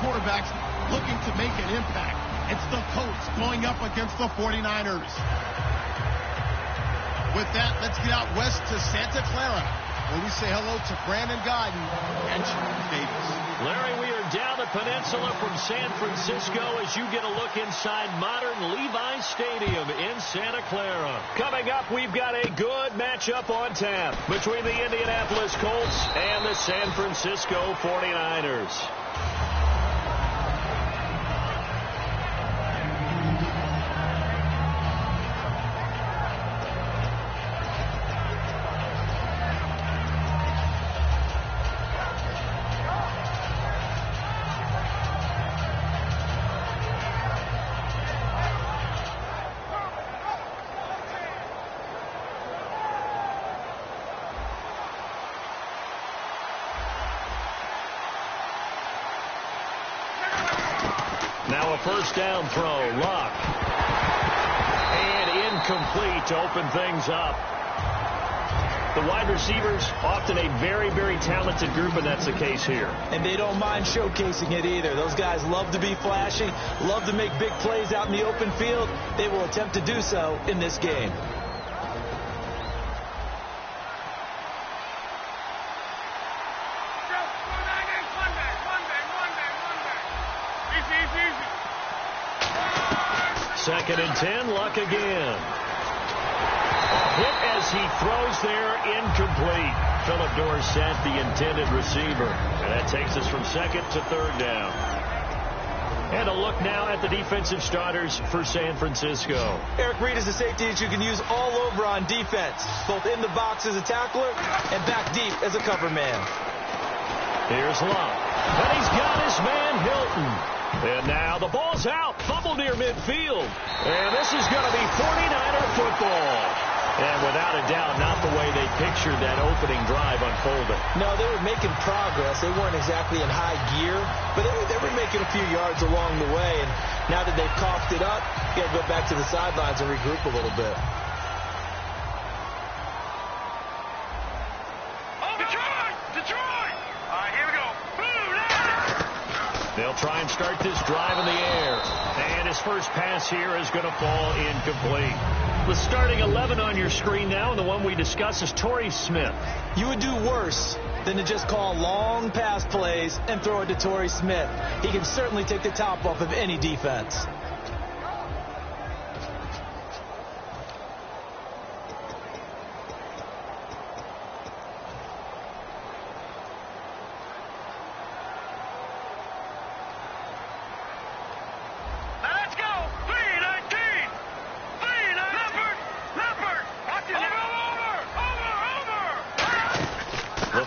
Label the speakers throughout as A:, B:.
A: quarterbacks looking to make an impact. It's the Colts going up against the 49ers. With that, let's get out west to Santa Clara, where we say hello to Brandon Godden and Charles Davis.
B: Larry, we are down the peninsula from San Francisco as you get a look inside modern Levi's Stadium in Santa Clara. Coming up, we've got a good matchup on tap between the Indianapolis Colts and the San Francisco 49ers. Now a first down throw, Luck. And incomplete to open things up. The wide receivers, often a very, very talented group, and that's the case here.
C: And they don't mind showcasing it either. Those guys love to be flashy, love to make big plays out in the open field. They will attempt to do so in this game.
B: Second and 10, Luck again. A hit as he throws there, incomplete. Philip Dorsett, the intended receiver. And that takes us from second to third down. And a look now at the defensive starters for San Francisco.
C: Eric Reed is a safety that you can use all over on defense, both in the box as a tackler and back deep as a cover man.
B: Here's Luck. And he's got his man Hilton. And now the ball's out. Fumble near midfield. And this is going to be 49er football. And without a doubt, not the way they pictured that opening drive unfolding.
C: No, they were making progress. They weren't exactly in high gear, but they were making a few yards along the way. And now that they've coughed it up, you got to go back to the sidelines and regroup a little bit.
B: They'll try and start this drive in the air. And his first pass here is going to fall incomplete. The starting 11 on your screen now, and the one we discuss is Torrey Smith.
C: You would do worse than to just call long pass plays and throw it to Torrey Smith. He can certainly take the top off of any defense.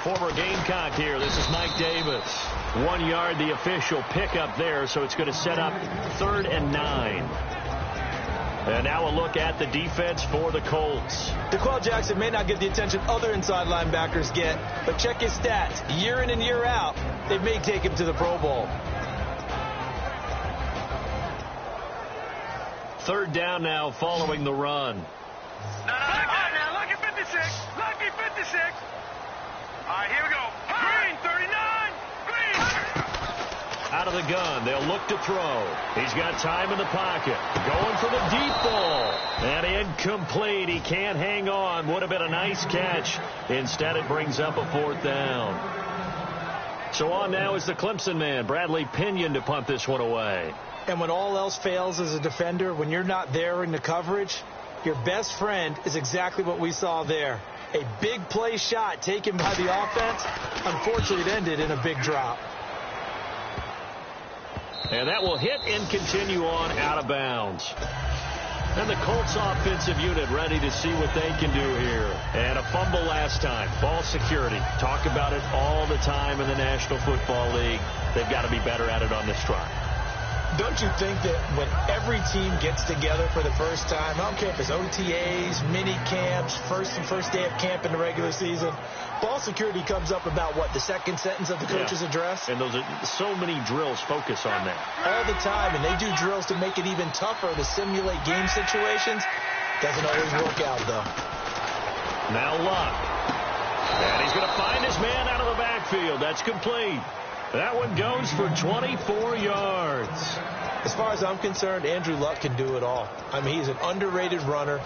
B: Former Gamecock here. This is Mike Davis. 1 yard, the official pickup there, so it's going to set up 3rd and 9. And now a look at the defense for the Colts.
C: DeQuell Jackson may not get the attention other inside linebackers get, but check his stats. Year in and year out, they may take him to the Pro Bowl.
B: 3rd down now following the run.
D: Lucky 56. Lucky 56. All right, here we go. Green, 39. Green.
B: Out of the gun. They'll look to throw. He's got time in the pocket. Going for the deep ball. And incomplete. He can't hang on. Would have been a nice catch. Instead, it brings up a 4th down. So on now is the Clemson man, Bradley Pinion, to punt this one away.
C: And when all else fails as a defender, when you're not there in the coverage, your best friend is exactly what we saw there. A big play shot taken by the offense. Unfortunately, it ended in a big drop.
B: And that will hit and continue on out of bounds. And the Colts offensive unit ready to see what they can do here. And a fumble last time. Ball security. Talk about it all the time in the National Football League. They've got to be better at it on this drive.
C: Don't you think that when every team gets together for the first time, I don't care if it's OTAs, mini camps, first day of camp in the regular season, ball security comes up about what, the second sentence of the coach's address?
B: And those are so many drills focus on that.
C: All the time, and they do drills to make it even tougher to simulate game situations. Doesn't always work out, though.
B: Now Luck. And he's going to find his man out of the backfield. That's complete. That one goes for 24 yards.
C: As far as I'm concerned, Andrew Luck can do it all. I mean, he's an underrated runner,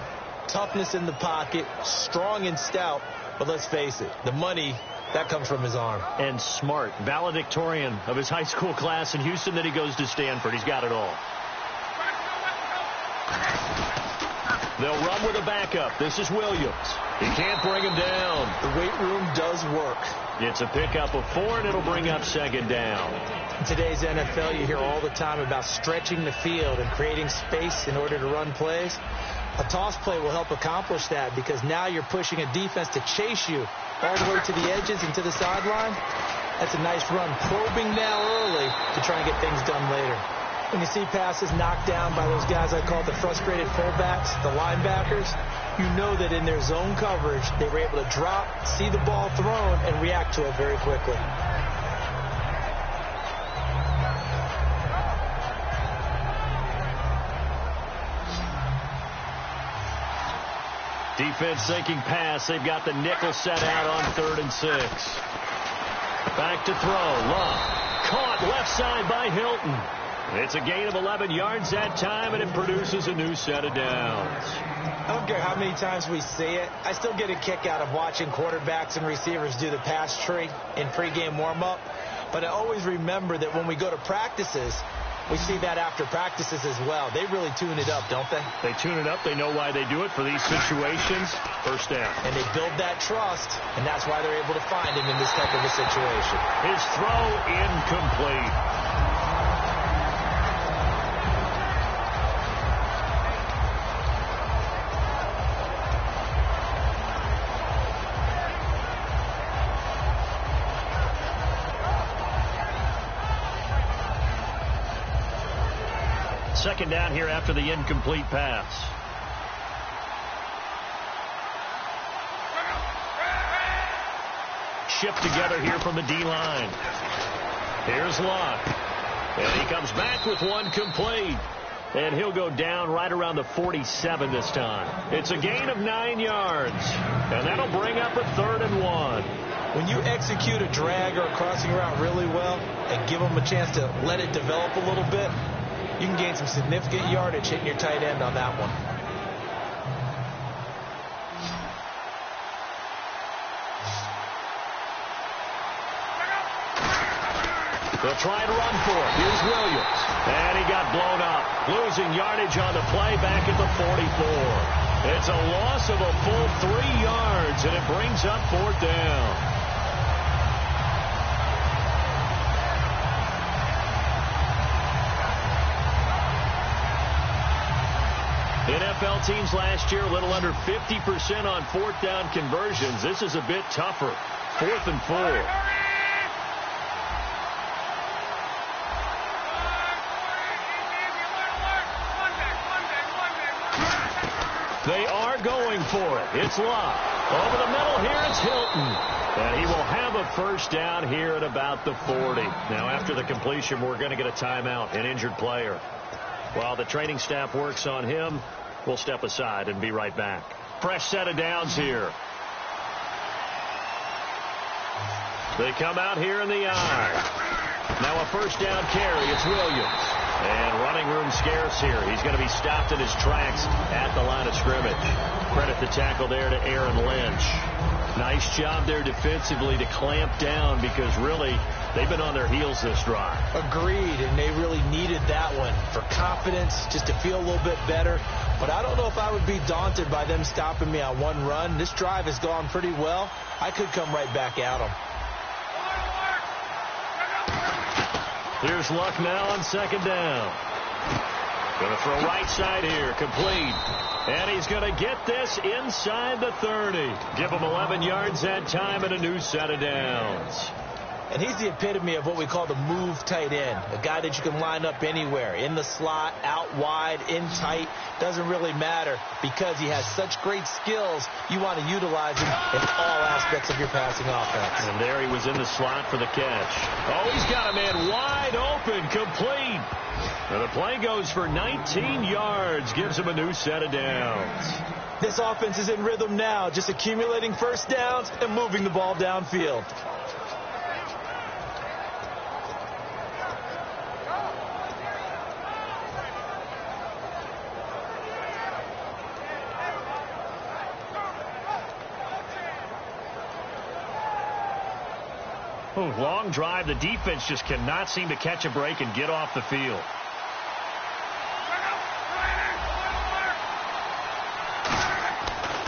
C: toughness in the pocket, strong and stout, but let's face it, the money, that comes from his arm.
B: And smart, valedictorian of his high school class in Houston, then he goes to Stanford. He's got it all. They'll run with a backup. This is Williams. He can't bring him down.
C: The weight room does work.
B: It's a pickup of 4, and it'll bring up second down.
C: In today's NFL, you hear all the time about stretching the field and creating space in order to run plays. A toss play will help accomplish that because now you're pushing a defense to chase you all the way to the edges and to the sideline. That's a nice run, probing now early to try and get things done later. When you see passes knocked down by those guys I call the frustrated fullbacks, the linebackers, you know that in their zone coverage, they were able to drop, see the ball thrown, and react to it very quickly.
B: Defense sinking pass. They've got the nickel set out on 3rd and 6. Back to throw. Love. Caught left side by Hilton. It's a gain of 11 yards that time, and it produces a new set of downs.
C: I don't care how many times we see it. I still get a kick out of watching quarterbacks and receivers do the pass tree in pregame warm-up. But I always remember that when we go to practices, we see that after practices as well. They really tune it up, don't they?
B: They tune it up. They know why they do it for these situations. First down.
C: And they build that trust, and that's why they're able to find him in this type of a situation.
B: His throw incomplete. Second down here after the incomplete pass. Shift together here from the D-line. Here's Luck. And he comes back with one complete. And he'll go down right around the 47 this time. It's a gain of 9 yards. And that'll bring up a 3rd and 1.
C: When you execute a drag or a crossing route really well and give them a chance to let it develop a little bit, you can gain some significant yardage hitting your tight end on that one.
B: They'll try and run for it. Here's Williams. And he got blown up. Losing yardage on the play back at the 44. It's a loss of a full 3 yards, and it brings up 4th down. NFL teams last year a little under 50% on 4th down conversions. This is a bit tougher. 4th and 4. They are going for it. It's Luck. Over the middle here, it's Hilton. And he will have a first down here at about the 40. Now, after the completion, we're going to get a timeout, an injured player. While the training staff works on him, we'll step aside and be right back. Fresh set of downs here. They come out here in the eye. Now a first down carry. It's Williams. And running room scarce here. He's going to be stopped in his tracks at the line of scrimmage. Credit the tackle there to Aaron Lynch. Nice job there defensively to clamp down because really they've been on their heels this drive.
C: Agreed, and they really needed that one for confidence, just to feel a little bit better. But I don't know if I would be daunted by them stopping me on one run. This drive has gone pretty well. I could come right back at them.
B: Here's Luck now on second down. Going to throw right side here, complete. And he's going to get this inside the 30. Give him 11 yards that time and a new set of downs.
C: And he's the epitome of what we call the move tight end. A guy that you can line up anywhere, in the slot, out wide, in tight. Doesn't really matter because he has such great skills. You want to utilize him in all aspects of your passing offense.
B: And there he was in the slot for the catch. Oh, he's got a man wide open, complete. And the play goes for 19 yards, gives him a new set of downs.
C: This offense is in rhythm now, just accumulating first downs and moving the ball downfield.
B: Long drive. The defense just cannot seem to catch a break and get off the field.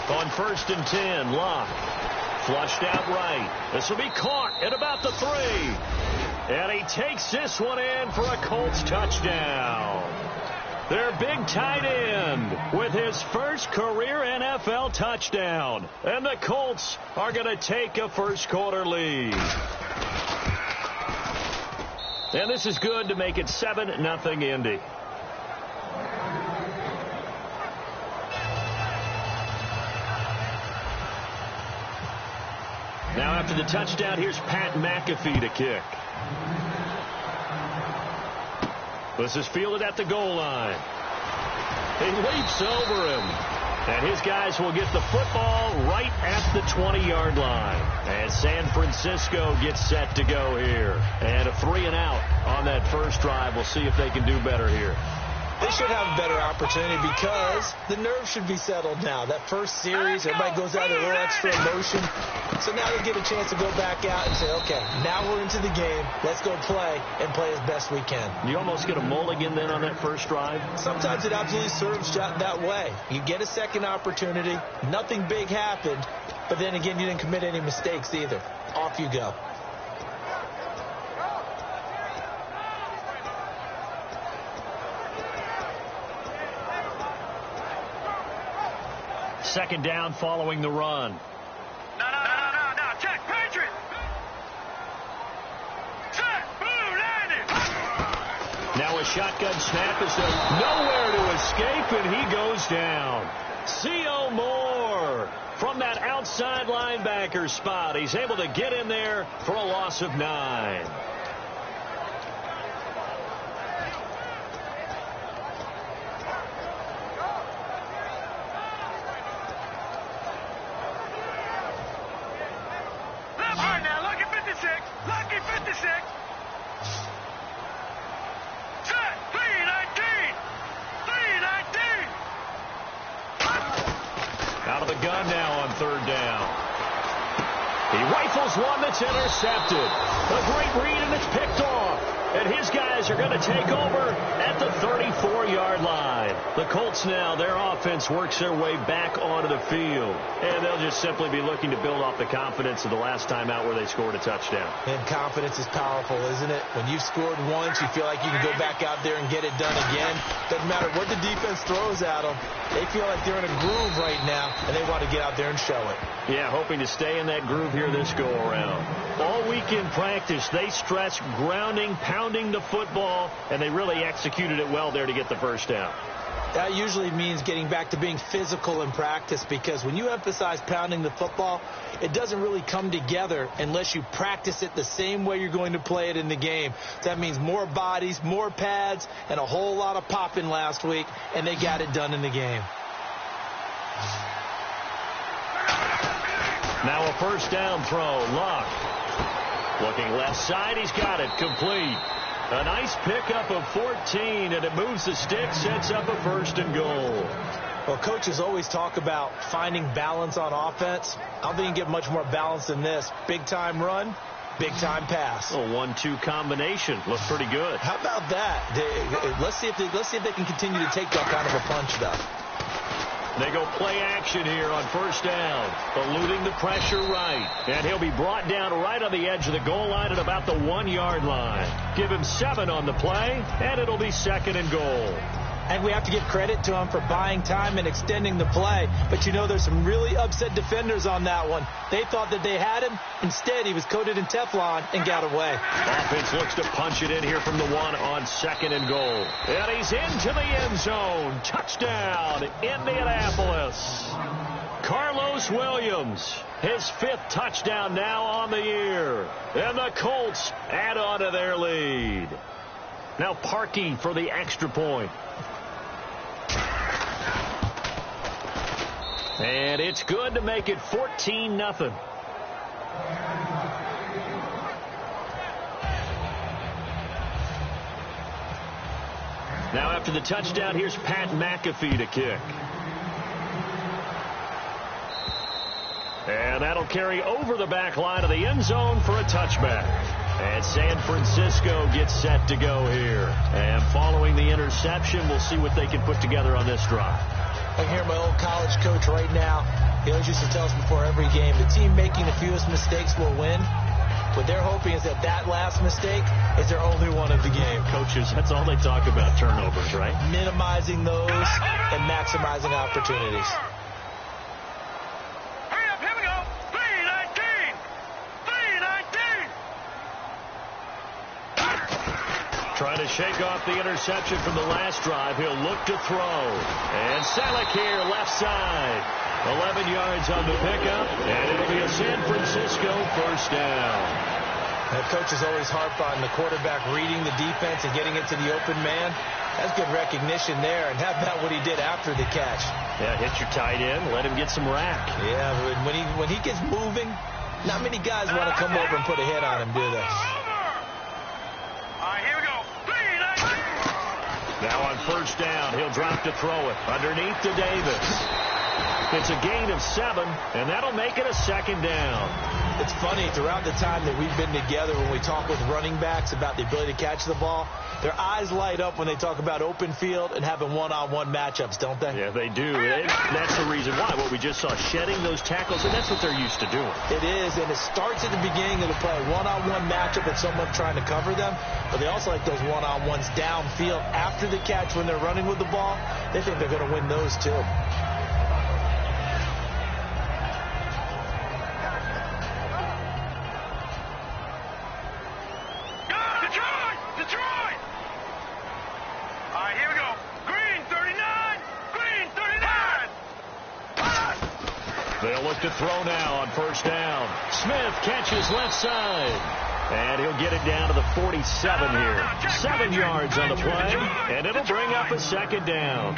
B: On 1st and 10, Locke. Flushed out right. This will be caught at about the 3. And he takes this one in for a Colts touchdown. Their big tight end with his first career NFL touchdown. And the Colts are going to take a first-quarter lead. And this is good to make it 7-0 Indy. Now after the touchdown, here's Pat McAfee to kick. This is fielded at the goal line. He leaps over him. And his guys will get the football right at the 20-yard line. And San Francisco gets set to go here. And a 3 and out on that first drive. We'll see if they can do better here.
C: They should have a better opportunity because the nerves should be settled now. That first series, everybody goes out with a little extra emotion. So now they get a chance to go back out and say, okay, now we're into the game. Let's go play and play as best we can.
B: You almost get a mulligan then on that first drive?
C: Sometimes it absolutely serves that way. You get a second opportunity. Nothing big happened. But then again, you didn't commit any mistakes either. Off you go.
B: Second down following the run.
D: No. Check, Patriot. Set, boom, landed.
B: Now a shotgun snap is there. Nowhere to escape, and he goes down. C.O. Moore from that outside linebacker spot. He's able to get in there for a loss of 9. One that's intercepted. A great read, and it's picked off. And his guys are going to take over at the 34-yard line. The Colts now, their offense works their way back onto the field. And they'll just simply be looking to build off the confidence of the last time out where they scored a touchdown.
C: And confidence is powerful, isn't it? When you've scored once, you feel like you can go back out there and get it done again. Doesn't matter what the defense throws at them. They feel like they're in a groove right now, and they want to get out there and show it.
B: Yeah, hoping to stay in that groove here this go-around. All week in practice, they stress grounding, pounding the football, and they really executed it well there to get the first down.
C: That usually means getting back to being physical in practice, because when you emphasize pounding the football, it doesn't really come together unless you practice it the same way you're going to play it in the game. That means more bodies, more pads, and a whole lot of popping last week, and they got it done in the game.
B: Now a first down throw. Locke looking left side. He's got it. Complete. A nice pickup of 14, and it moves the stick, sets up a 1st and goal.
C: Well, coaches always talk about finding balance on offense. I don't think you can get much more balance than this. Big-time run, big-time pass.
B: A 1-2 combination. Looks pretty good.
C: How about that? Let's see if they can continue to take that kind of a punch, though.
B: They go play action here on first down. Eluding the pressure right. And he'll be brought down right on the edge of the goal line at about the 1-yard line. Give him 7 on the play, and it'll be 2nd and goal.
C: And we have to give credit to him for buying time and extending the play. But, you know, there's some really upset defenders on that one. They thought that they had him. Instead, he was coated in Teflon and got away.
B: Offense looks to punch it in here from the 1 on 2nd and goal. And he's into the end zone. Touchdown, Indianapolis. Carlos Williams, his 5th touchdown now on the year. And the Colts add on to their lead. Now Parkey for the extra point. And it's good to make it 14-0. Now after the touchdown, here's Pat McAfee to kick. And that'll carry over the back line of the end zone for a touchback. And San Francisco gets set to go here. And following the interception, we'll see what they can put together on this drive.
C: I hear my old college coach right now. He always used to tell us before every game, the team making the fewest mistakes will win. What they're hoping is that last mistake is their only one of the game.
B: Coaches, that's all they talk about, turnovers, right?
C: Minimizing those and maximizing opportunities.
D: Hurry up, here we go. 319. 319.
B: Trying to shake off the interception from the last drive. He'll look to throw. And Selleck here, left side. 11 yards on the pickup, and it'll be a San Francisco first down.
C: The coaches always harp on the quarterback reading the defense and getting it to the open man. That's good recognition there. And how about what he did after the catch?
B: Yeah, hit your tight end, let him get some rack.
C: Yeah, when he gets moving, not many guys want to come over and put a hit on him, do they?
D: All right, here we go. 319.
B: Now on first down, he'll drop to throw it. Underneath to Davis. It's a gain of 7, and that'll make it a second down.
C: It's funny, throughout the time that we've been together, when we talk with running backs about the ability to catch the ball, their eyes light up when they talk about open field and having one-on-one matchups, don't they?
B: Yeah, they do. And that's the reason why. What we just saw, shedding those tackles, and that's what they're used to doing.
C: It is, and it starts at the beginning of the play. One-on-one matchup with someone trying to cover them, but they also like those one-on-ones downfield after the catch when they're running with the ball. They think they're going to win those, too.
B: They'll look to throw now on first down. Smith catches left side. And he'll get it down to the 47 here. 7 yards on the play. And it'll bring up a second down.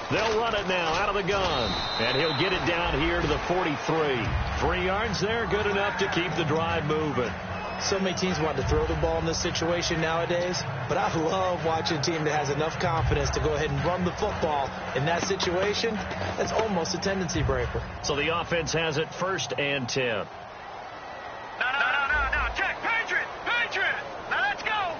B: They'll run it now out of the gun. And he'll get it down here to the 43. 3 yards there, good enough to keep the drive moving.
C: So many teams want to throw the ball in this situation nowadays, but I love watching a team that has enough confidence to go ahead and run the football in that situation. That's almost a tendency breaker.
B: So the offense has it 1st and 10.
D: No. Check. Patriot. Now let's go.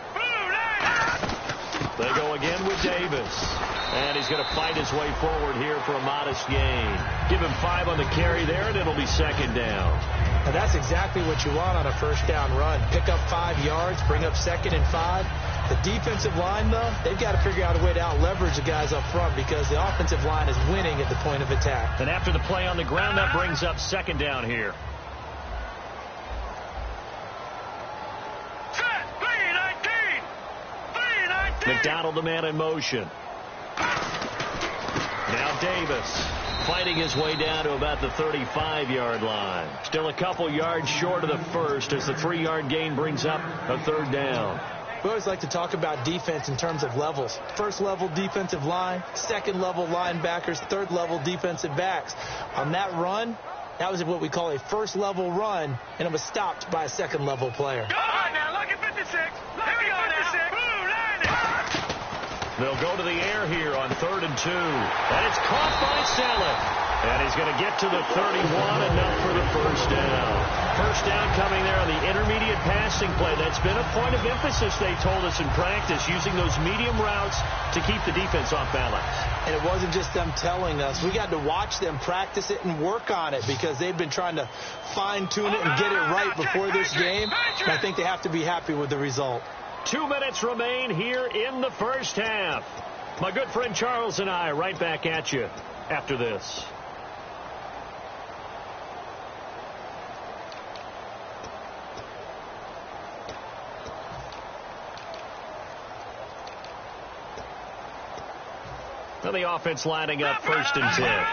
B: They go again with Davis. And he's going to fight his way forward here for a modest gain. Give him 5 on the carry there, and it'll be second down.
C: Now that's exactly what you want on a first down run. Pick up 5 yards, bring up 2nd and 5. The defensive line, though, they've got to figure out a way to out-leverage the guys up front because the offensive line is winning at the point of attack.
B: And after the play on the ground, that brings up second down here.
D: Set. 319.
B: McDonald, the man in motion. Now Davis fighting his way down to about the 35-yard line. Still a couple yards short of the first as the 3-yard gain brings up a third down.
C: We always like to talk about defense in terms of levels. First level defensive line, second level linebackers, third level defensive backs. On that run, that was what we call a first level run, and it was stopped by a second level player.
D: All right, now look at 56. Here we go now.
B: They'll go to the air here on 3rd and 2. And it's caught by Selleck. And he's going to get to the 31, enough for the first down. First down coming there on the intermediate passing play. That's been a point of emphasis, they told us in practice, using those medium routes to keep the defense off balance.
C: And it wasn't just them telling us. We got to watch them practice it and work on it because they've been trying to fine-tune it and get it right before this game. And I think they have to be happy with the result.
B: 2 minutes remain here in the first half. My good friend Charles and I right back at you after this. Now the offense lining up 1st and 10.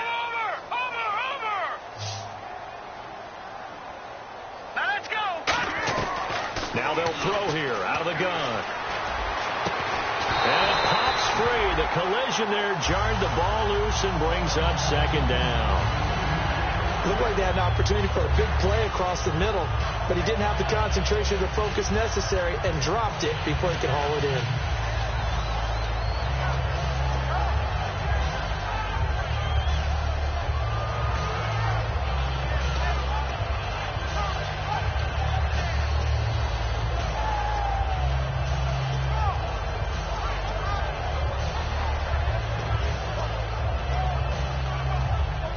B: Now they'll throw here out of the gun. And it pops free. The collision there jarred the ball loose and brings up second down.
C: Looked like they had an opportunity for a big play across the middle, but he didn't have the concentration or the focus necessary and dropped it before he could haul it in.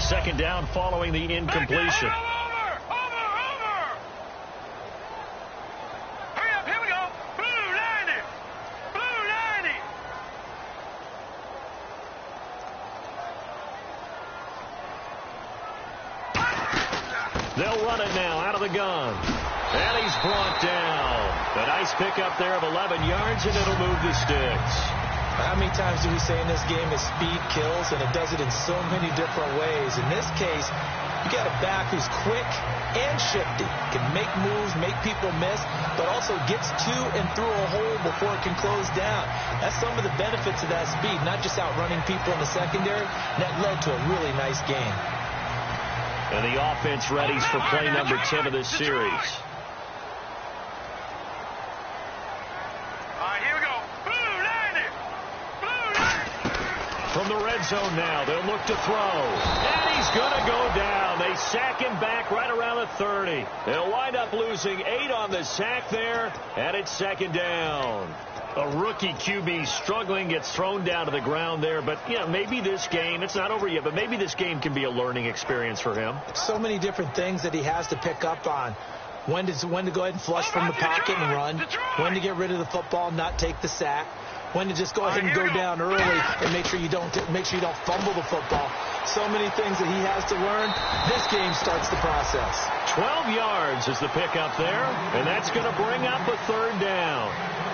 B: Second down following the incompletion. They'll run it now out of the gun. And he's brought down. A nice pickup there of 11 yards, and it'll move the sticks.
C: How many times do we say in this game that speed kills, and it does it in so many different ways? In this case, you got a back who's quick and shifty, can make moves, make people miss, but also gets to and through a hole before it can close down. That's some of the benefits of that speed, not just outrunning people in the secondary. And that led to a really nice game.
B: And the offense readies for play number 10 of this series. From the red zone now, they'll look to throw. And he's going to go down. They sack him back right around the 30. They'll wind up losing 8 on the sack there, and it's second down. A rookie QB struggling, gets thrown down to the ground there. But, maybe this game, it's not over yet, but maybe this game can be a learning experience for him.
C: So many different things that he has to pick up on. When to go ahead and flush from the pocket and run. When to get rid of the football and not take the sack. When to just go ahead and go down early and make sure you don't fumble the football. So many things that he has to learn. This game starts the process.
B: 12 yards is the pickup there, and that's going to bring up a third down.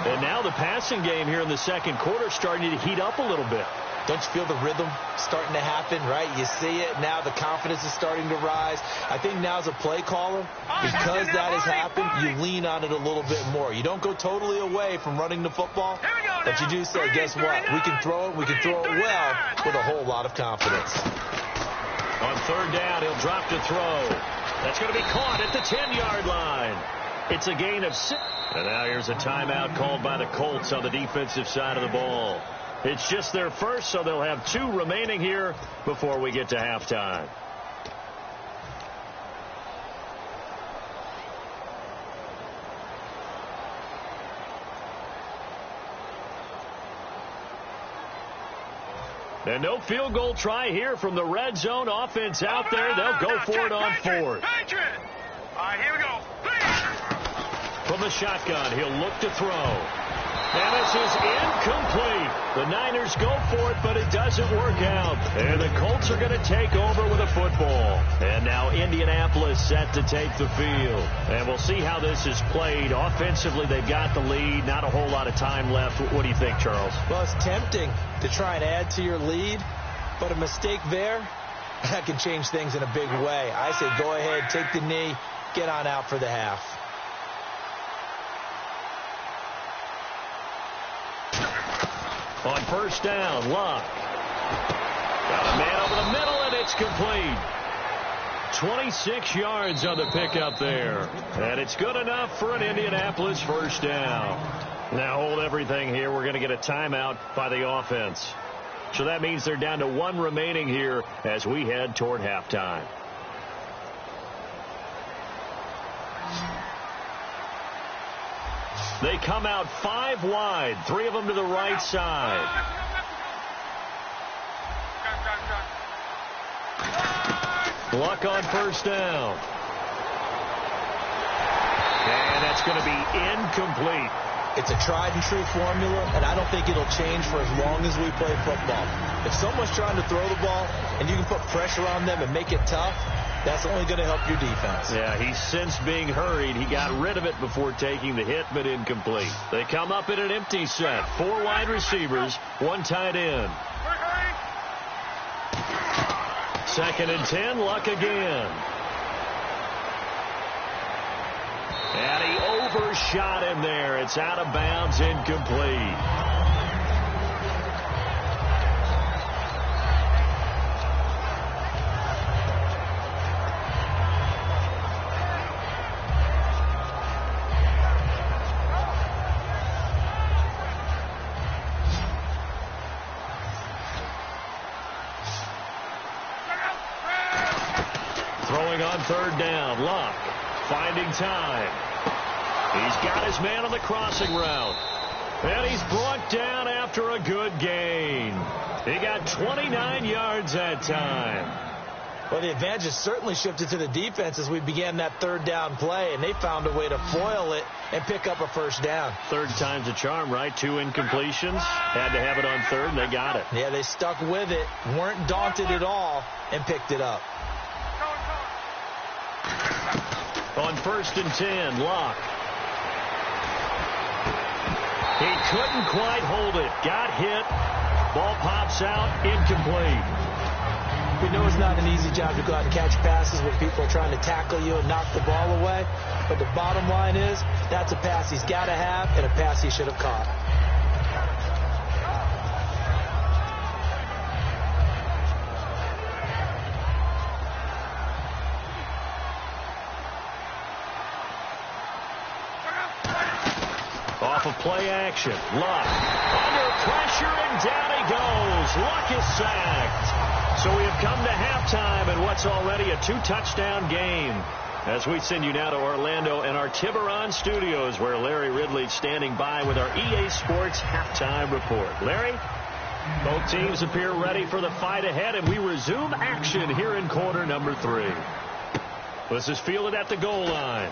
B: And now the passing game here in the second quarter starting to heat up a little bit.
C: Don't you feel the rhythm starting to happen, right? You see it. Now the confidence is starting to rise. I think now as a play caller, because that has happened, you lean on it a little bit more. You don't go totally away from running the football, but you do say, guess what? We can throw it. We can throw it well with a whole lot of confidence.
B: On third down, he'll drop to throw. That's going to be caught at the 10-yard line. It's a gain of 6. And now here's a timeout called by the Colts on the defensive side of the ball. It's just their first, so they'll have 2 remaining here before we get to halftime. And no field goal try here from the red zone offense out there. They'll go for it on 4th.
D: All right, here we go.
B: From the shotgun, he'll look to throw. And this is incomplete. The Niners go for it, but it doesn't work out. And the Colts are going to take over with a football. And now Indianapolis set to take the field. And we'll see how this is played. Offensively, they've got the lead. Not a whole lot of time left. What do you think, Charles?
C: Well, it's tempting to try and add to your lead, but a mistake there, that can change things in a big way. I say go ahead, take the knee, get on out for the half.
B: On first down, Luck. Got a man over the middle, and it's complete. 26 yards on the pickup there. And it's good enough for an Indianapolis first down. Now hold everything here. We're going to get a timeout by the offense. So that means they're down to 1 remaining here as we head toward halftime. They come out 5 wide, 3 of them to the right side. Luck on first down. And that's going to be incomplete.
C: It's a tried and true formula, and I don't think it'll change for as long as we play football. If someone's trying to throw the ball and you can put pressure on them and make it tough, that's only going to help your defense.
B: Yeah, he's since being hurried. He got rid of it before taking the hit, but incomplete. They come up in an empty set. 4 wide receivers, 1 tight end. 2nd and 10, Luck again. And he overshot him there. It's out of bounds, incomplete. Throwing on third down, Luck finding time. He's got his man on the crossing route. And he's brought down after a good gain. He got 29 yards that time.
C: Well, the advantage has certainly shifted to the defense as we began that third down play, and they found a way to foil it and pick up a first down.
B: Third time's a charm, right? 2 incompletions. Had to have it on third, and they got it.
C: Yeah, they stuck with it, weren't daunted at all, and picked it up.
B: On 1st and 10, Locke. He couldn't quite hold it. Got hit. Ball pops out, incomplete.
C: We know it's not an easy job to go out and catch passes when people are trying to tackle you and knock the ball away. But the bottom line is, that's a pass he's got to have and a pass he should have caught.
B: Off of play action. Luck under pressure, and down he goes. Luck is sacked. So we have come to halftime in what's already a 2-touchdown game. As we send you now to Orlando and our Tiburon studios, where Larry Ridley's standing by with our EA Sports halftime report. Larry? Both teams appear ready for the fight ahead, and we resume action here in quarter number 3. This is fielded at the goal line.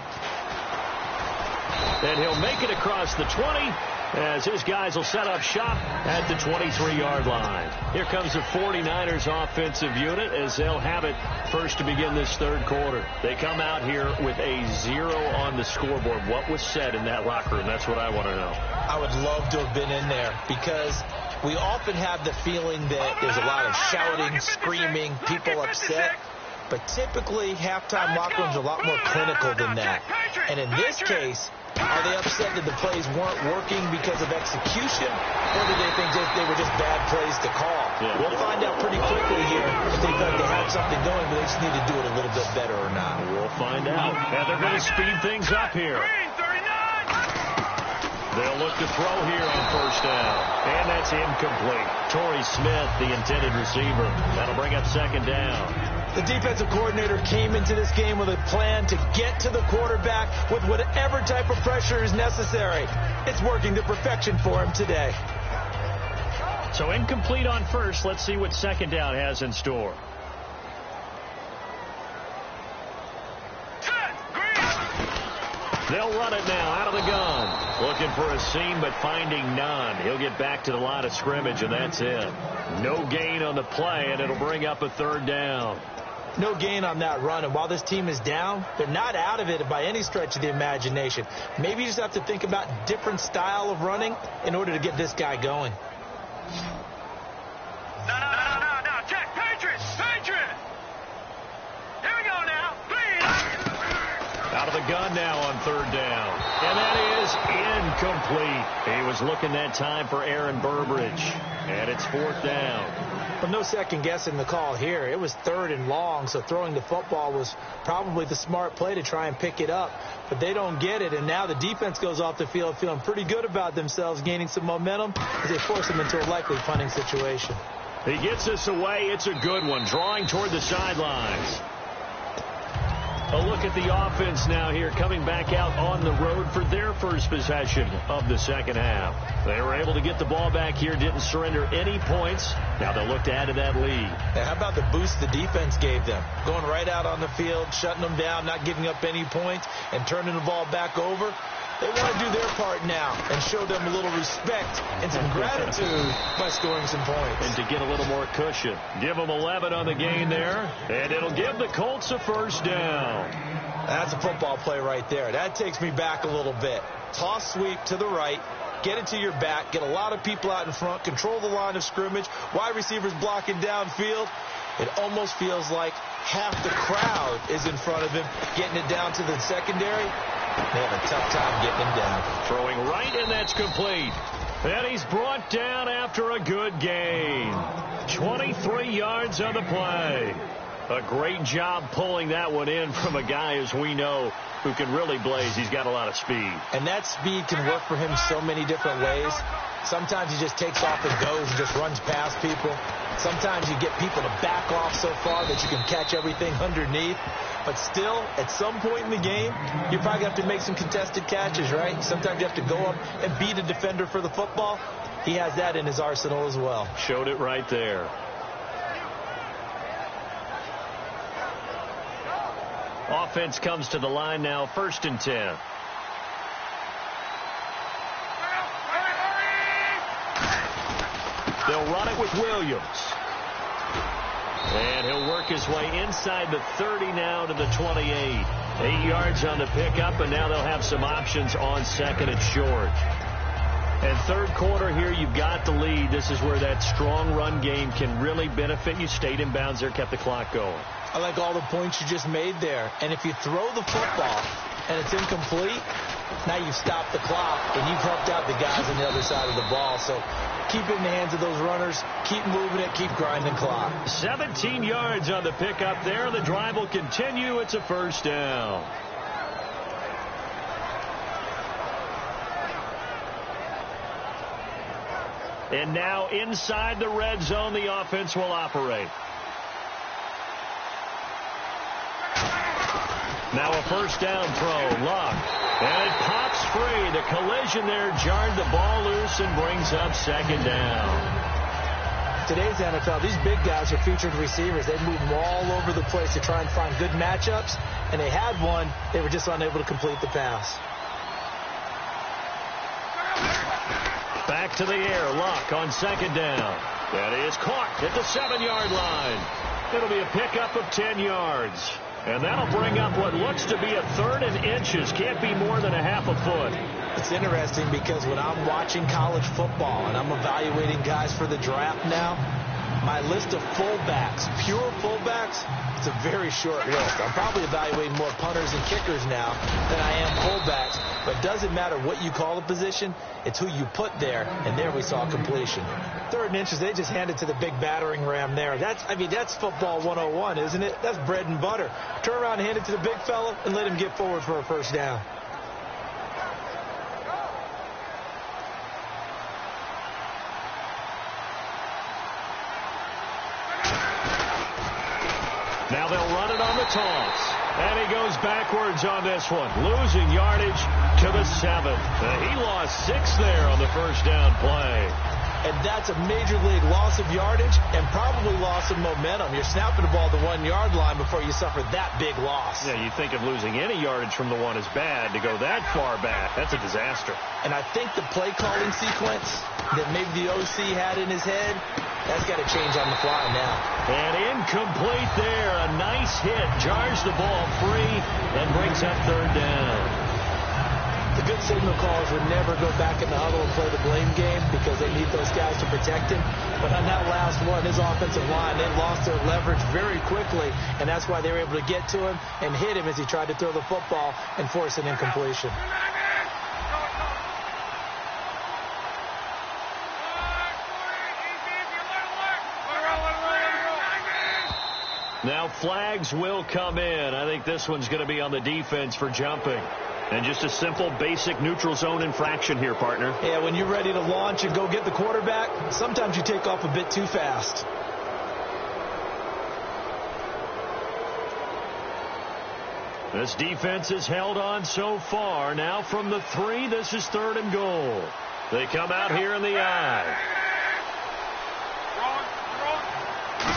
B: And he'll make it across the 20 as his guys will set up shop at the 23-yard line. Here comes the 49ers offensive unit as they'll have it first to begin this third quarter. They come out here with a 0 on the scoreboard. What was said in that locker room? That's what I want to know.
C: I would love to have been in there because we often have the feeling that there's a lot of shouting, screaming, people upset. But typically, halftime locker rooms are a lot more clinical than that. And in this case, are they upset that the plays weren't working because of execution, or do they think they were just bad plays to call? Yeah. We'll find out pretty quickly here if they thought they had something going, but they just need to do it a little bit better or not.
B: We'll find out. And they're going to speed things up here. They'll look to throw here on first down. And that's incomplete. Torrey Smith, the intended receiver. That'll bring up second down.
C: The defensive coordinator came into this game with a plan to get to the quarterback with whatever type of pressure is necessary. It's working to perfection for him today.
B: So incomplete on first. Let's see what second down has in store. They'll run it now out of the gun. Looking for a seam, but finding none. He'll get back to the line of scrimmage, and that's it. No gain on the play, and it'll bring up a third down.
C: No gain on that run, and while this team is down, they're not out of it by any stretch of the imagination. Maybe you just have to think about different style of running in order to get this guy going.
D: No. Check. Patriot. Here we go now. Please.
B: Out of the gun now on third down. And that is incomplete. He was looking that time for Aaron Burbridge. And it's fourth down.
C: But no second guessing the call here. It was third and long, so throwing the football was probably the smart play to try and pick it up. But they don't get it, and now the defense goes off the field feeling pretty good about themselves, gaining some momentum as they force them into a likely punting situation.
B: He gets us away. It's a good one, drawing toward the sidelines. A look at the offense now here, coming back out on the road for their first possession of the second half. They were able to get the ball back here, didn't surrender any points. Now they'll look to add to that lead.
C: And how about the boost the defense gave them? Going right out on the field, shutting them down, not giving up any points, and turning the ball back over. They want to do their part now and show them a little respect and some gratitude by scoring some points.
B: And to get a little more cushion. Give them 11 on the gain there, and it'll give the Colts a first down.
C: That's a football play right there. That takes me back a little bit. Toss sweep to the right, get it to your back, get a lot of people out in front, control the line of scrimmage, wide receivers blocking downfield. It almost feels like half the crowd is in front of him, getting it down to the secondary. They have a tough time getting him down.
B: Throwing right, and that's complete. And he's brought down after a good gain. 23 yards on the play. A great job pulling that one in from a guy, as we know, who can really blaze. He's got a lot of speed.
C: And that speed can work for him so many different ways. Sometimes he just takes off and goes and just runs past people. Sometimes you get people to back off so far that you can catch everything underneath. But still, at some point in the game, you probably have to make some contested catches, right? Sometimes you have to go up and beat a defender for the football. He has that in his arsenal as well.
B: Showed it right there. Offense comes to the line now, 1st and 10. They'll run it with Williams. And he'll work his way inside the 30 now to the 28. 8 yards on the pickup, and now they'll have some options on 2nd and short. And 3rd quarter here, you've got the lead. This is where that strong run game can really benefit you. Stayed in bounds there, kept the clock going.
C: I like all the points you just made there. And if you throw the football and it's incomplete, now you've stopped the clock and you've helped out the guys on the other side of the ball. So keep it in the hands of those runners. Keep moving it. Keep grinding clock.
B: 17 yards on the pickup there. The drive will continue. It's a 1st down. And now inside the red zone, the offense will operate. Now a 1st down throw. Luck. And it pops free. The collision there jarred the ball loose and brings up 2nd down.
C: Today's NFL, these big guys are featured receivers. They move them all over the place to try and find good matchups. And they had one. They were just unable to complete the pass.
B: Back to the air. Luck on 2nd down. That is caught at the 7-yard line. It'll be a pickup of 10 yards. And that'll bring up what looks to be a 3rd and inches. Can't be more than a half a foot.
C: It's interesting because when I'm watching college football and I'm evaluating guys for the draft now, my list of fullbacks, pure fullbacks, it's a very short list. I'm probably evaluating more punters and kickers now than I am fullbacks. But it doesn't matter what you call the position. It's who you put there. And there we saw completion. 3rd and inches, they just handed to the big battering ram there. That's football 101, isn't it? That's bread and butter. Turn around and hand it to the big fella and let him get forward for a 1st down.
B: Now they'll run it on the toss. And he goes backwards on this one. Losing yardage to the 7th. He lost 6 there on the 1st down play.
C: And that's a major league loss of yardage and probably loss of momentum. You're snapping the ball to the 1-yard line before you suffer that big loss.
B: Yeah, you think of losing any yardage from the 1 is bad. To go that far back, that's a disaster.
C: And I think the play calling sequence that maybe the OC had in his head, that's got to change on the fly now.
B: And incomplete there. A nice hit. Jars the ball free and brings up 3rd down.
C: The good signal callers would never go back in the huddle and play the blame game because they need those guys to protect him. But on that last one, his offensive line, they lost their leverage very quickly, and that's why they were able to get to him and hit him as he tried to throw the football and force an incompletion.
B: Now flags will come in. I think this one's going to be on the defense for jumping. And just a simple, basic neutral zone infraction here, partner.
C: Yeah, when you're ready to launch and go get the quarterback, sometimes you take off a bit too fast.
B: This defense has held on so far. Now from the 3, this is 3rd and goal. They come out here in the I.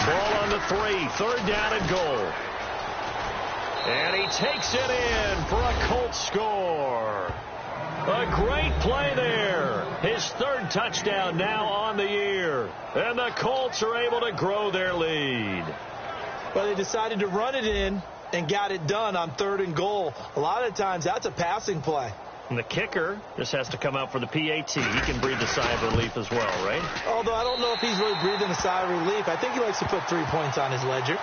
B: Ball on the 3, 3rd down and goal. And he takes it in for a Colts score. A great play there. His 3rd touchdown now on the year. And the Colts are able to grow their lead.
C: Well, they decided to run it in and got it done on 3rd and goal. A lot of times that's a passing play.
B: And the kicker just has to come out for the PAT. He can breathe a sigh of relief as well, right?
C: Although I don't know if he's really breathing a sigh of relief. I think he likes to put 3 points on his ledger.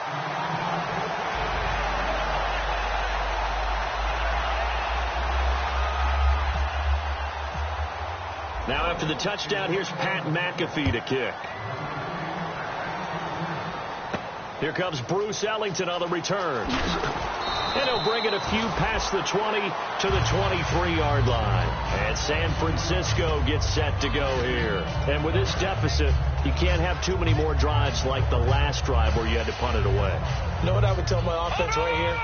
B: Now after the touchdown, here's Pat McAfee to kick. Here comes Bruce Ellington on the return. And he'll bring it a few past the 20 to the 23-yard line. And San Francisco gets set to go here. And with this deficit, you can't have too many more drives like the last drive where you had to punt it away.
C: You know what I would tell my offense right here?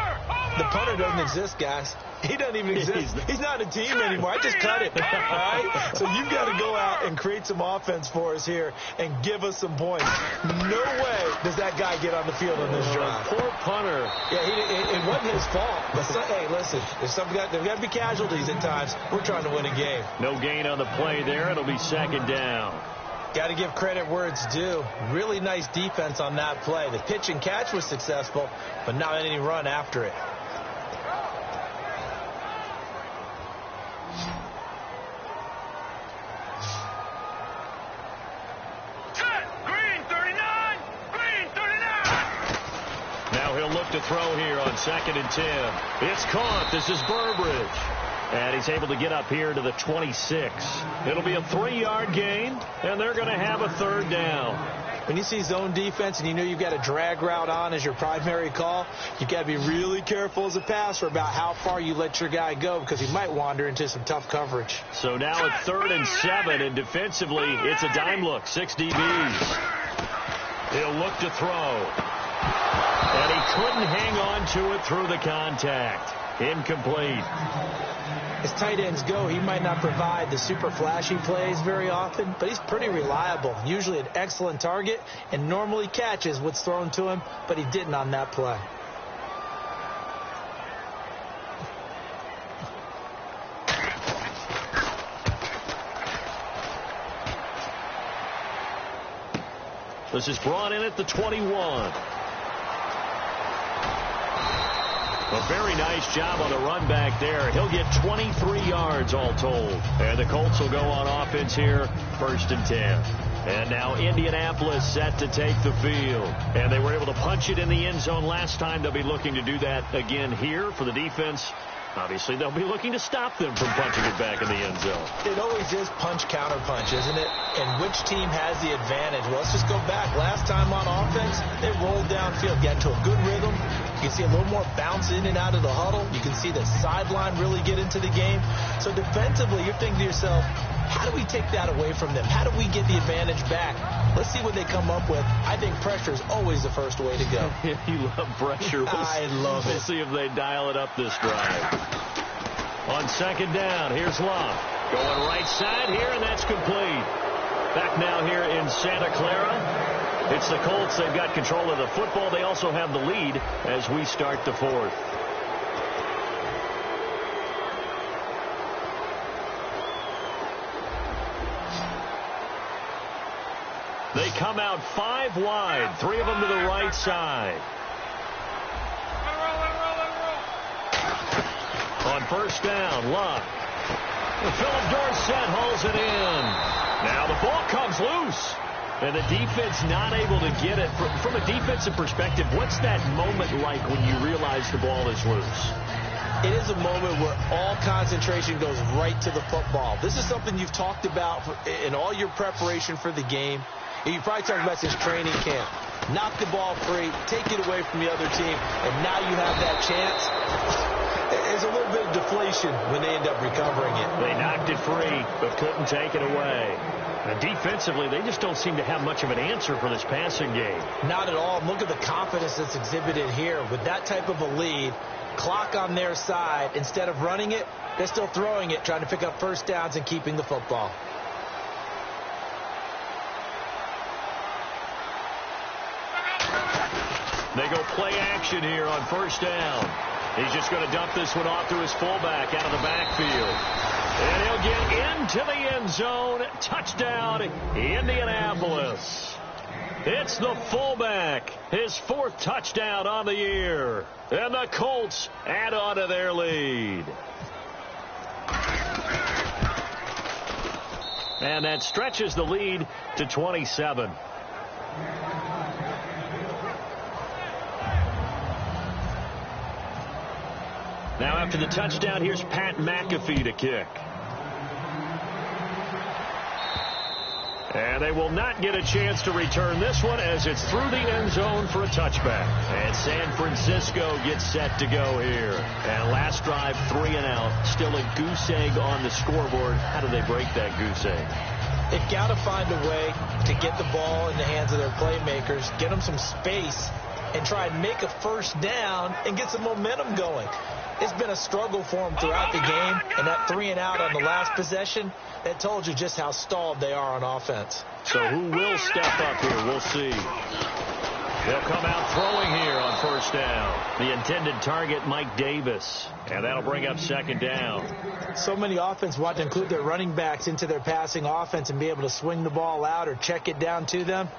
C: The punter doesn't exist, guys. He doesn't even exist. He's not a team anymore. I just cut it. All right? So you've got to go out and create some offense for us here and give us some points. No way does that guy get on the field on this drive.
B: Poor punter.
C: Yeah, it wasn't his fault. But hey, listen, there's got to be casualties at times. We're trying to win a game.
B: No gain on the play there. It'll be second down.
C: Got to give credit where it's due. Really nice defense on that play. The pitch and catch was successful, but not any run after it.
D: Green 39! Green 39!
B: Now he'll look to throw here on 2nd and 10. It's caught. This is Burbridge. And he's able to get up here to the 26. It'll be a 3-yard gain, and they're going to have a 3rd down.
C: When you see zone defense and you know you've got a drag route on as your primary call, you've got to be really careful as a passer about how far you let your guy go because he might wander into some tough coverage.
B: So now it's 3rd and 7, and defensively, it's a dime look, 6 DBs. He'll look to throw. And he couldn't hang on to it through the contact. Incomplete.
C: As tight ends go, he might not provide the super flashy plays very often, but he's pretty reliable. Usually an excellent target and normally catches what's thrown to him, but he didn't on that play.
B: This is brought in at the 21. A very nice job on the run back there. He'll get 23 yards all told. And the Colts will go on offense here, 1st and 10. And now Indianapolis set to take the field. And they were able to punch it in the end zone last time. They'll be looking to do that again here for the defense. Obviously, they'll be looking to stop them from punching it back in the end zone.
C: It always is punch-counter-punch, isn't it? And which team has the advantage? Well, let's just go back. Last time on offense, they rolled downfield, got into a good rhythm. You can see a little more bounce in and out of the huddle. You can see the sideline really get into the game. So defensively, you're thinking to yourself, how do we take that away from them? How do we get the advantage back? Let's see what they come up with. I think pressure is always the first way to go.
B: You love pressure.
C: I love it.
B: We'll see if they dial it up this drive. On 2nd down, here's Love. Going right side here, and that's complete. Back now here in Santa Clara. It's the Colts. They've got control of the football. They also have the lead as we start the 4th. They come out 5 wide, 3 of them to the right side. On 1st down, Love. Philip Dorsett hauls it in. Now the ball comes loose. And the defense not able to get it. From a defensive perspective, what's that moment like when you realize the ball is loose?
C: It is a moment where all concentration goes right to the football. This is something you've talked about in all your preparation for the game. You probably talked about since training camp. Knock the ball free, take it away from the other team, and now you have that chance. There's a little bit of deflation when they end up recovering it.
B: They knocked it free, but couldn't take it away. And defensively, they just don't seem to have much of an answer for this passing game.
C: Not at all. Look at the confidence that's exhibited here. With that type of a lead, clock on their side, instead of running it, they're still throwing it, trying to pick up 1st downs and keeping the football.
B: They go play action here on 1st down. He's just going to dump this one off to his fullback out of the backfield. And he'll get into the end zone. Touchdown, Indianapolis. It's the fullback. His 4th touchdown on the year. And the Colts add on to their lead. And that stretches the lead to 27. Now after the touchdown, here's Pat McAfee to kick. And they will not get a chance to return this one as it's through the end zone for a touchback. And San Francisco gets set to go here. And last drive, 3 and out. Still a goose egg on the scoreboard. How do they break that goose egg?
C: They've got to find a way to get the ball in the hands of their playmakers, get them some space, and try and make a 1st down and get some momentum going. It's been a struggle for them throughout the game, and that 3-and-out on the last possession, that told you just how stalled they are on offense.
B: So who will step up here? We'll see. They'll come out throwing here on first down. The intended target, Mike Davis. And that'll bring up second down.
C: So many offense want to include their running backs into their passing offense and be able to swing the ball out or check it down to them.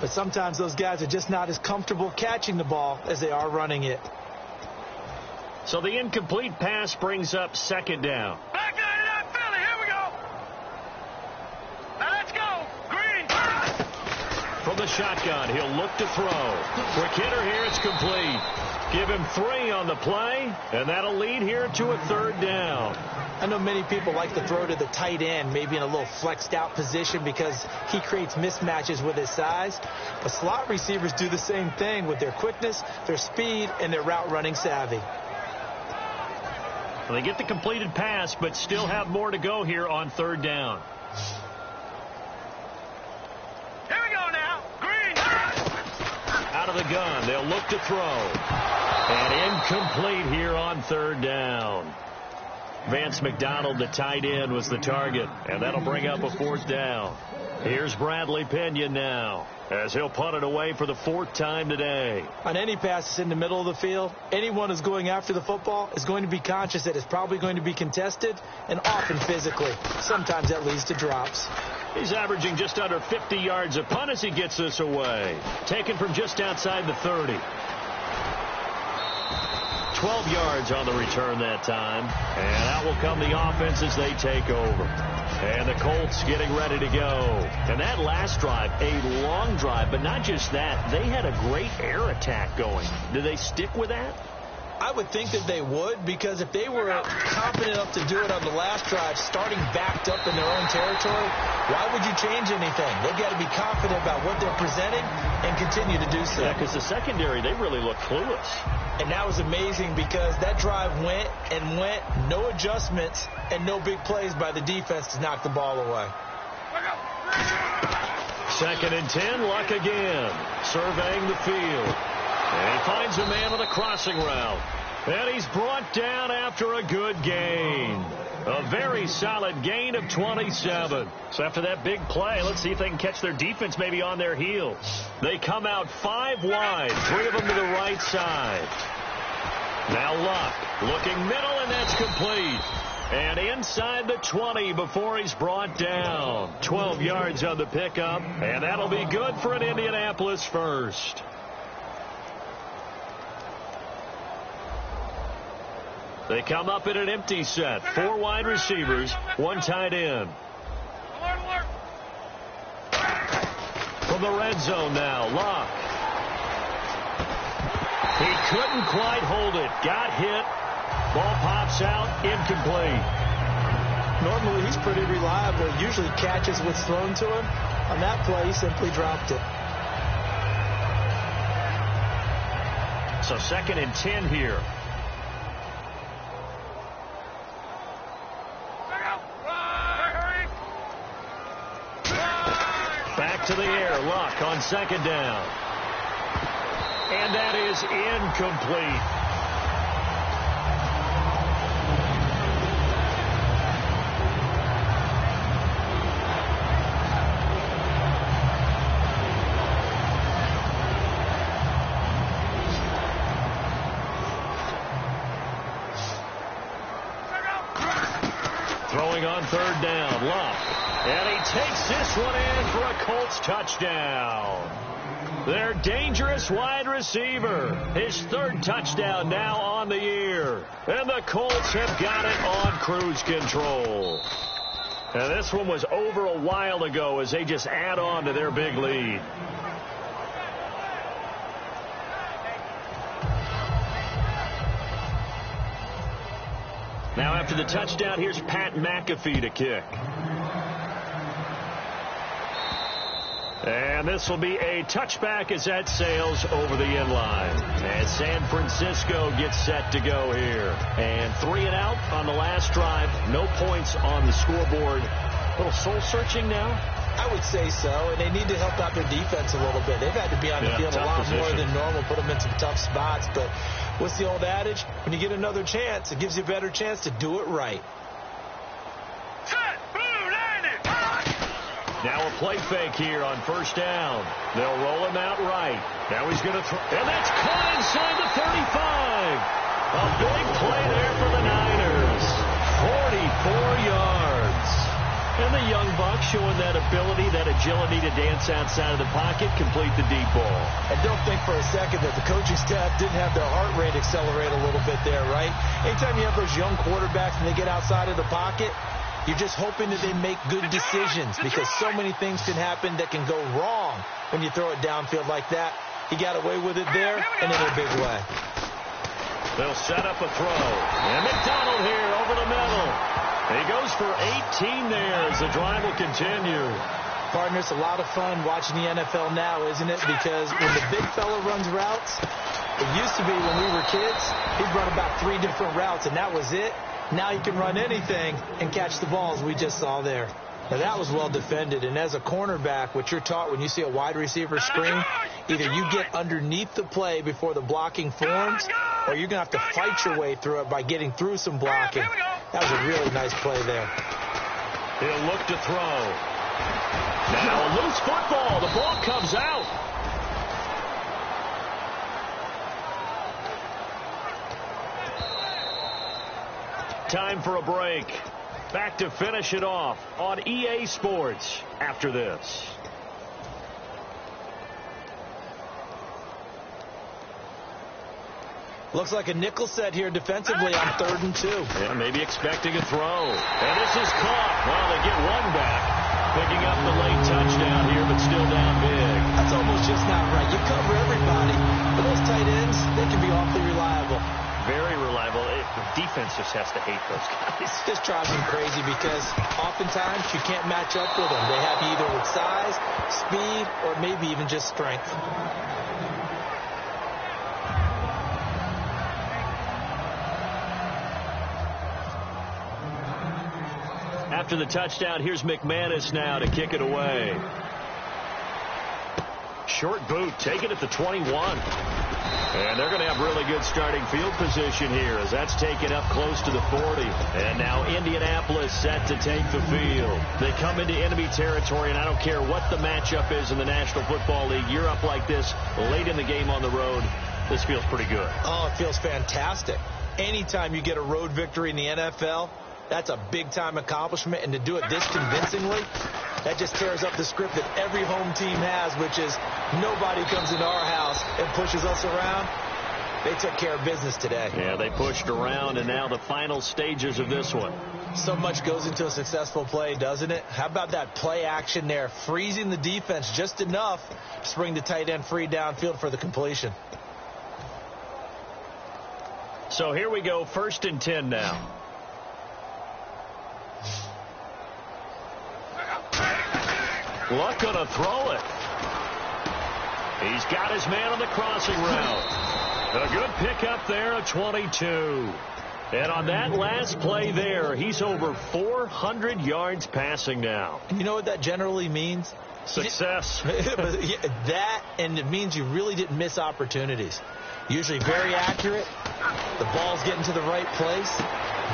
C: But sometimes those guys are just not as comfortable catching the ball as they are running it.
B: So the incomplete pass brings up second down.
D: Back 99 Philly, here we go. Now let's go. Green.
B: From the shotgun, he'll look to throw. Quick hitter here, it's complete. Give him 3 on the play, and that'll lead here to a third down.
C: I know many people like to throw to the tight end, maybe in a little flexed out position because he creates mismatches with his size. But slot receivers do the same thing with their quickness, their speed, and their route running savvy.
B: Well, they get the completed pass, but still have more to go here on third down.
D: Here we go now. Green.
B: Out of the gun, they'll look to throw. And incomplete here on third down. Vance McDonald, the tight end, was the target, and that'll bring up a fourth down. Here's Bradley Pinion now, as he'll punt it away for the 4th time today.
C: On any passes in the middle of the field, anyone who's going after the football is going to be conscious that it's probably going to be contested and often physically. Sometimes that leads to drops.
B: He's averaging just under 50 yards a punt as he gets this away. Taken from just outside the 30. 12 yards on the return that time. And out will come the offense as they take over. And the Colts getting ready to go. And that last drive, a long drive, but not just that. They had a great air attack going. Do they stick with that?
C: I would think that they would, because if they were confident enough to do it on the last drive, starting backed up in their own territory, why would you change anything? They've got to be confident about what they're presenting and continue to do so.
B: Yeah, because the secondary, they really look clueless.
C: And that was amazing because that drive went and went, no adjustments and no big plays by the defense to knock the ball away.
B: 2nd and 10, Luck again, surveying the field. And he finds a man on the crossing route. And he's brought down after a good gain. A very solid gain of 27. So after that big play, let's see if they can catch their defense maybe on their heels. They come out 5 wide, 3 of them to the right side. Now Luck looking middle, and that's complete. And inside the 20 before he's brought down. 12 yards on the pickup, and that'll be good for an Indianapolis first. They come up in an empty set. 4 wide receivers, 1 tight end. From the red zone now, Luck. He couldn't quite hold it. Got hit. Ball pops out, incomplete.
C: Normally he's pretty reliable. Usually catches what's thrown to him. On that play, he simply dropped it.
B: So 2nd and 10 here. Back to the air, Luck on 2nd down. And that is incomplete. Throwing on 3rd down, Luck. And he takes this one in for a Colts touchdown. Their dangerous wide receiver. His 3rd touchdown now on the year. And the Colts have got it on cruise control. And this one was over a while ago as they just add on to their big lead. Now after the touchdown, here's Pat McAfee to kick. And this will be a touchback as that sails over the inline. And San Francisco gets set to go here. And 3 and out on the last drive. No points on the scoreboard. A little soul-searching now?
C: I would say so, and they need to help out their defense a little bit. They've had to be on the field a lot more than normal, put them in some tough spots. But What's the old adage? When you get another chance, it gives you a better chance to do it right.
D: Set, boom, landed.
B: Now a play fake here on first down. They'll roll him out right. Now he's going to throw, and that's caught inside the 35. A big play there for the Niners. 44 yards. And the young buck showing that ability, that agility to dance outside of the pocket, complete the deep ball.
C: And don't think for a second that the coaching staff didn't have their heart rate accelerate a little bit there, right? Anytime you have those young quarterbacks and they get outside of the pocket, you're just hoping that they make good decisions because so many things can happen that can go wrong when you throw it downfield like that. He got away with it there and in a big way.
B: They'll set up a throw. And McDonald here over the middle. He goes for 18 there as the drive will continue.
C: Partner, it's a lot of fun watching the NFL now, isn't it? Because when the big fella runs routes, it used to be when we were kids, he'd run about 3 different routes, and that was it. Now he can run anything and catch the balls we just saw there. Now, that was well defended. And as a cornerback, what you're taught when you see a wide receiver screen, either you get underneath the play before the blocking forms, or you're going to have to fight your way through it by getting through some blocking. That was a really nice play there.
B: He'll look to throw. Now a loose football. The ball comes out. Time for a break. Back to finish it off on EA Sports after this.
C: Looks like a nickel set here defensively on 3rd and 2.
B: Yeah, maybe expecting a throw. And this is caught. Well, they get one back. Picking up the late touchdown here, but still down big.
C: That's almost just not right. You cover everybody. But those tight ends, they can be awfully reliable.
B: Very reliable. The defense just has to hate those guys.
C: This drives them crazy because oftentimes you can't match up with them. They have you either with size, speed, or maybe even just strength.
B: After the touchdown, here's McManus now to kick it away. Short boot, take it at the 21. And they're going to have really good starting field position here as that's taken up close to the 40. And now Indianapolis set to take the field. They come into enemy territory, and I don't care what the matchup is in the National Football League. You're up like this late in the game on the road. This feels pretty good.
C: Oh, it feels fantastic. Anytime you get a road victory in the NFL, that's a big-time accomplishment, and to do it this convincingly, that just tears up the script that every home team has, which is nobody comes into our house and pushes us around. They took care of business today.
B: Yeah, they pushed around, and now the final stages of this one.
C: So much goes into a successful play, doesn't it? How about that play action there, freezing the defense just enough to bring the tight end free downfield for the completion.
B: So here we go, 1st and 10 now. Luck gonna throw it. He's got his man on the crossing route. A good pickup there, a 22. And on that last play there, he's over 400 yards passing now.
C: And you know what that generally means?
B: Success.
C: That, and it means you really didn't miss opportunities. Usually very accurate. The ball's getting to the right place.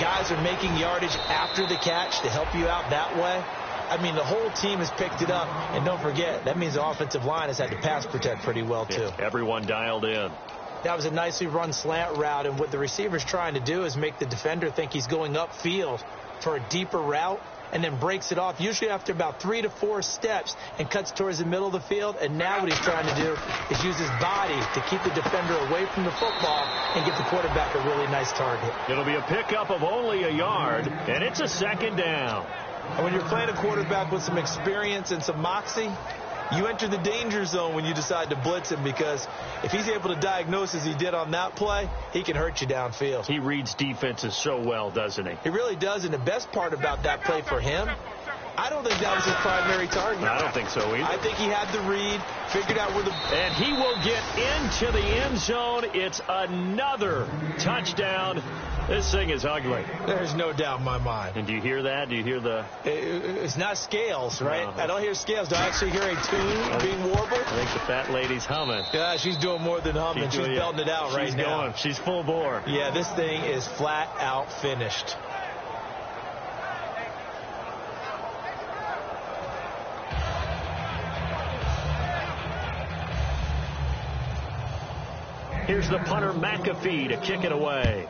C: Guys are making yardage after the catch to help you out that way. I mean, the whole team has picked it up. And don't forget, that means the offensive line has had to pass protect pretty well, too.
B: Yeah, everyone dialed in.
C: That was a nicely run slant route. And what the receiver's trying to do is make the defender think he's going upfield for a deeper route and then breaks it off, usually after about 3 to 4 steps, and cuts towards the middle of the field. And now what he's trying to do is use his body to keep the defender away from the football and get the quarterback a really nice target.
B: It'll be a pickup of only a yard, and it's a 2nd down.
C: And when you're playing a quarterback with some experience and some moxie, you enter the danger zone when you decide to blitz him, because if he's able to diagnose as he did on that play, he can hurt you downfield.
B: He reads defenses so well, doesn't he?
C: He really does, and the best part about that play for him, I don't think that was his primary target.
B: I don't think so either.
C: I think he had the read, figured out where the...
B: And he will get into the end zone. It's another touchdown This thing is ugly.
C: There's no doubt in my mind.
B: And do you hear that? Do you hear the...
C: It's not scales, right?
B: No.
C: I don't hear scales. Do I actually hear a tune being warbled?
B: I think the fat lady's humming.
C: Yeah, she's doing more than humming. She's belting it out right now.
B: Going. She's full bore.
C: Yeah, this thing is flat out finished.
B: Here's the punter, McAfee, to kick it away.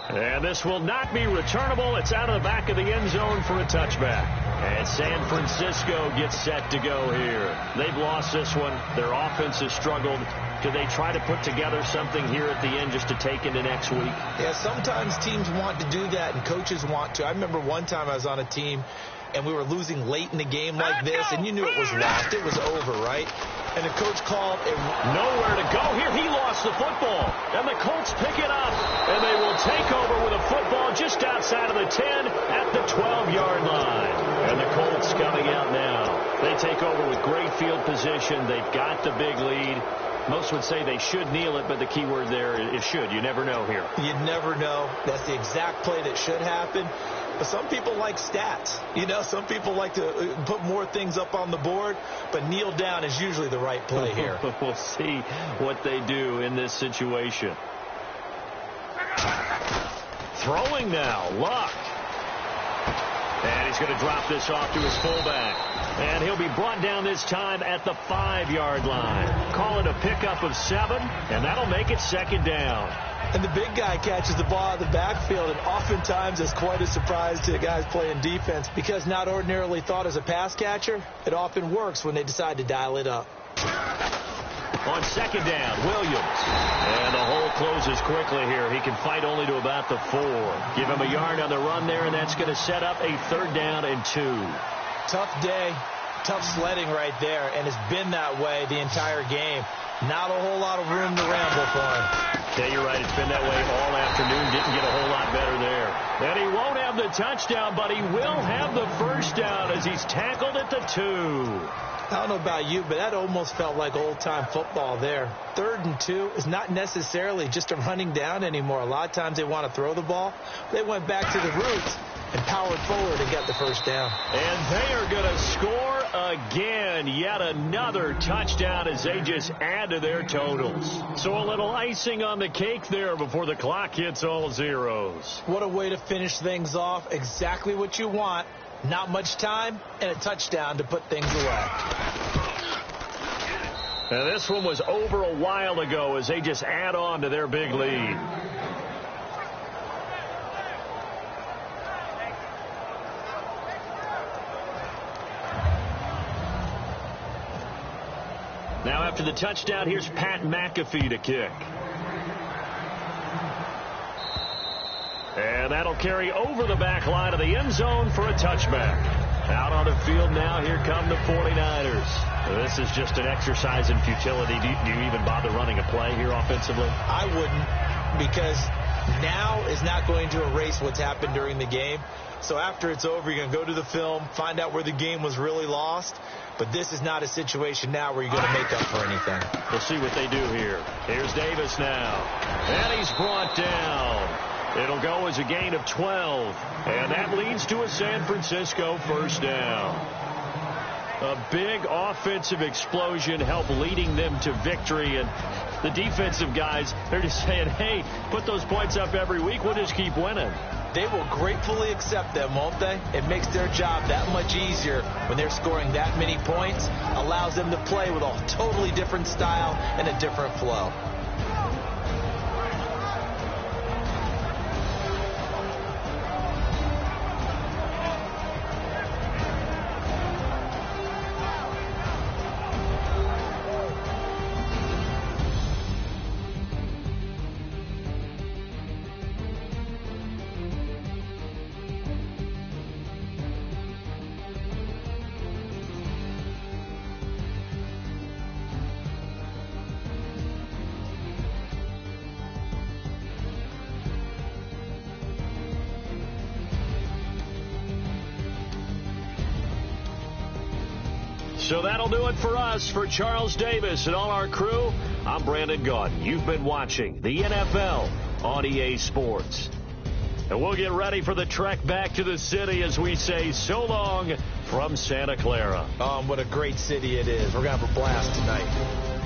B: And this will not be returnable. It's out of the back of the end zone for a touchback. And San Francisco gets set to go here. They've lost this one. Their offense has struggled. Do they try to put together something here at the end just to take into next week?
C: Yeah, sometimes teams want to do that and coaches want to. I remember one time I was on a team and we were losing late in the game like this, and you knew it was lost. It was over, right? And the coach called it.
B: Nowhere to go here. He lost the football. And the Colts pick it up. And they will take over with a football just outside of the 10 at the 12-yard line. And the Colts coming out now. They take over with great field position. They've got the big lead. Most would say they should kneel it, but the key word there is should. You never know here.
C: You never know. That's the exact play that should happen. But some people like stats. You know, some people like to put more things up on the board, but kneel down is usually the right play here.
B: We'll see what they do in this situation. Throwing now, Luck. And he's going to drop this off to his fullback. And he'll be brought down this time at the 5-yard line. Call it a pickup of 7, and that'll make it second down.
C: And the big guy catches the ball out of the backfield, and oftentimes is quite a surprise to the guys playing defense because not ordinarily thought as a pass catcher, it often works when they decide to dial it up.
B: On second down, Williams. And the hole closes quickly here. He can fight only to about the 4. Give him a yard on the run there, and that's going to set up a 3rd down and 2.
C: Tough day, tough sledding right there, and it's been that way the entire game. Not a whole lot of room to ramble for him.
B: Yeah, you're right. It's been that way all afternoon. Didn't get a whole lot better there. And he won't have the touchdown, but he will have the 1st down as he's tackled at the 2.
C: I don't know about you, but that almost felt like old-time football there. 3rd and 2 is not necessarily just a running down anymore. A lot of times they want to throw the ball. They went back to the roots and powered forward and got the 1st down.
B: And they are going to score again. Yet another touchdown as they just add to their totals. So a little icing on the cake there before the clock hits all zeros.
C: What a way to finish things off. Exactly what you want. Not much time and a touchdown to put things away.
B: Now this one was over a while ago as they just add on to their big lead. Now after the touchdown, here's Pat McAfee to kick. And that'll carry over the back line of the end zone for a touchback. Out on the field now, here come the 49ers. This is just an exercise in futility. Do you even bother running a play here offensively?
C: I wouldn't, because now is not going to erase what's happened during the game. So after it's over, you're going to go to the film, find out where the game was really lost. But this is not a situation now where you're going to make up for anything.
B: We'll see what they do here. Here's Davis now. And he's brought down. It'll go as a gain of 12. And that leads to a San Francisco 1st down. A big offensive explosion helped leading them to victory. And the defensive guys, they're just saying, hey, put those points up every week. We'll just keep winning.
C: They will gratefully accept them, won't they? It makes their job that much easier when they're scoring that many points. Allows them to play with a totally different style and a different flow.
B: So that'll do it for us. For Charles Davis and all our crew, I'm Brandon Gaudin. You've been watching the NFL on EA Sports. And we'll get ready for the trek back to the city as we say so long from Santa Clara.
C: What a great city it is. We're going to have a blast tonight.